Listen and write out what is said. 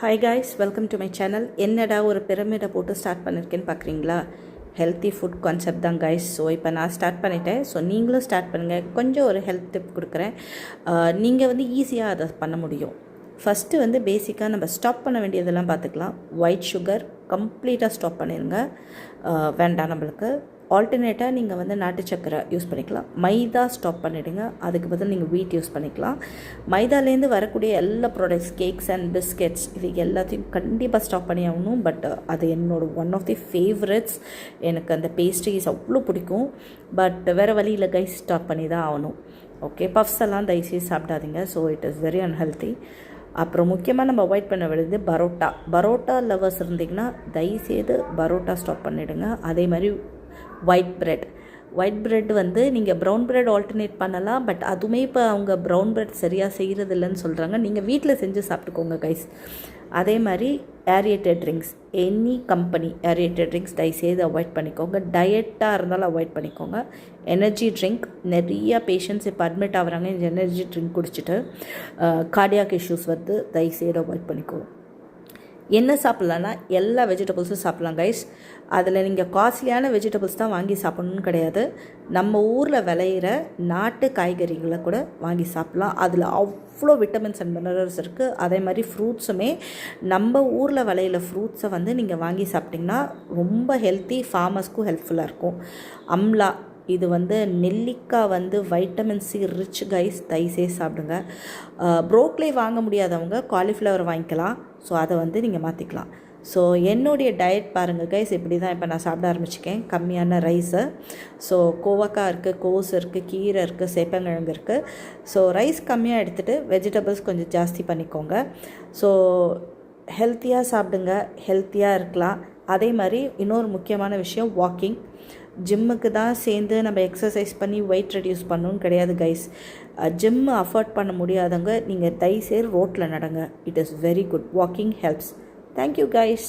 Hi guys, welcome to my channel. என்னடா ஒரு பிரமிடை போட்டு ஸ்டார்ட் பண்ணியிருக்கேன்னு பார்க்குறீங்களா? ஹெல்த்தி ஃபுட் கான்செப்ட் தான் காய்ஸ். ஸோ இப்போ நான் ஸ்டார்ட் பண்ணிட்டேன். ஸோ நீங்களும் ஸ்டார்ட் பண்ணுங்கள். கொஞ்சம் ஒரு ஹெல்த் டிப் கொடுக்குறேன். நீங்கள் ஈஸியாக அதை பண்ண முடியும். ஃபஸ்ட்டு பேசிக்காக நம்ம ஸ்டாப் பண்ண வேண்டியதெல்லாம் பார்த்துக்கலாம். ஒயிட் சுகர் கம்ப்ளீட்டாக ஸ்டாப் பண்ணிடுங்க, வேண்டாம் நம்மளுக்கு. ஆல்டர்னேட்டாக நீங்கள் நாட்டு சக்கரை யூஸ் பண்ணிக்கலாம். மைதா ஸ்டாப் பண்ணிவிடுங்க, அதுக்கு பதில் நீங்கள் வீட் யூஸ் பண்ணிக்கலாம். மைதாலேருந்து வரக்கூடிய எல்லா ப்ராடக்ட்ஸ், கேக்ஸ் அண்ட் பிஸ்கெட்ஸ், இது எல்லாத்தையும் கண்டிப்பாக ஸ்டாப் பண்ணி ஆகணும். பட் அது ஒன் ஆஃப் தி ஃபேவரட்ஸ். எனக்கு அந்த பேஸ்ட்ரீஸ் அவ்வளோ பிடிக்கும். பட் வேறு வழியில் கைஸ் ஸ்டாப் பண்ணி தான் ஆகணும். ஓகே, பஃப்ஸ் எல்லாம் தயவுசெய்து சாப்பிடாதீங்க. So it is very unhealthy. அப்புறம் முக்கியமாக நம்ம அவாய்ட் பண்ண வேண்டியது பரோட்டா லவர்ஸ் இருந்திங்கன்னா தயவுசெய்து பரோட்டா ஸ்டாப் பண்ணிவிடுங்க. அதே மாதிரி ஒயிட் பிரெட் நீங்கள் ப்ரௌன் பிரெட் ஆல்டர்னேட் பண்ணலாம். பட் அதுவுமே இப்போ அவங்க ப்ரௌன் பிரெட் சரியாக செய்கிறதில்லன்னு சொல்கிறாங்க. நீங்கள் வீட்டில் செஞ்சு சாப்பிட்டுக்கோங்க கைஸ். அதே மாதிரி aerated drinks, any company aerated drinks தயவுசெய்து அவாய்ட் பண்ணிக்கோங்க. டயட்டாக இருந்தாலும் அவாய்ட் பண்ணிக்கோங்க. எனர்ஜி ட்ரிங்க், நிறைய பேஷண்ட்ஸ் இப்போ அட்மிட் ஆகுறாங்க இந்த எனர்ஜி ட்ரிங்க் குடிச்சிட்டு. கார்டியாக் இஷ்யூஸ் தயவுசெய்து அவாய்ட் பண்ணிக்கோங்க. என்ன சாப்பிட்லான்னா எல்லா வெஜிடபிள்ஸும் சாப்பிட்லாம் கைஸ். அதில் நீங்கள் காஸ்ட்லியான வெஜிடபிள்ஸ் தான் வாங்கி சாப்பிட்ணுன்னு கிடையாது. நம்ம ஊரில் விளையிற நாட்டு காய்கறிகளை கூட வாங்கி சாப்பிட்லாம். அதில் அவ்வளோ விட்டமின்ஸ் அண்ட் மினரல்ஸ் இருக்குது. அதே மாதிரி ஃப்ரூட்ஸுமே நம்ம ஊரில் விளையிற ஃப்ரூட்ஸை நீங்கள் வாங்கி சாப்பிட்டிங்கன்னா ரொம்ப ஹெல்த்தி, ஃபார்மர்ஸ்க்கும் ஹெல்ப்ஃபுல்லாக இருக்கும். அம்லா, இது நெல்லிக்காய் வைட்டமின் சி ரிச் கைஸ், தயவுசெய்து சாப்பிடுங்க. ப்ரோக்லி வாங்க முடியாதவங்க காலிஃப்ளவர் வாங்கிக்கலாம். ஸோ அதை நீங்கள் மாற்றிக்கலாம். ஸோ என்னுடைய டயட் பாருங்கள் கைஸ், இப்படி தான் இப்போ நான் சாப்பிட ஆரம்பிச்சிருக்கேன். கம்மியான ரைஸு. ஸோ கோவக்காய் இருக்குது, கோஸ் இருக்குது, கீரை இருக்குது, சேப்பங்கிழங்கு இருக்குது. ஸோ ரைஸ் கம்மியாக எடுத்துகிட்டு வெஜிடபிள்ஸ் கொஞ்சம் ஜாஸ்தி பண்ணிக்கோங்க. ஸோ ஹெல்த்தியாக சாப்பிடுங்க, ஹெல்த்தியாக இருக்கலாம். அதே மாதிரி இன்னொரு முக்கியமான விஷயம், வாக்கிங். ஜிம்முக்கு தான் சேர்ந்து நம்ம எக்ஸசைஸ் பண்ணி வெயிட் ரெடியூஸ் பண்ணணும்னு கிடையாது கைஸ். ஜிம்மு அஃபோர்ட் பண்ண முடியாதவங்க நீங்கள் தயவுசெய்து ரோட்டில் நடங்க. It is very good. Walking helps. Thank you guys.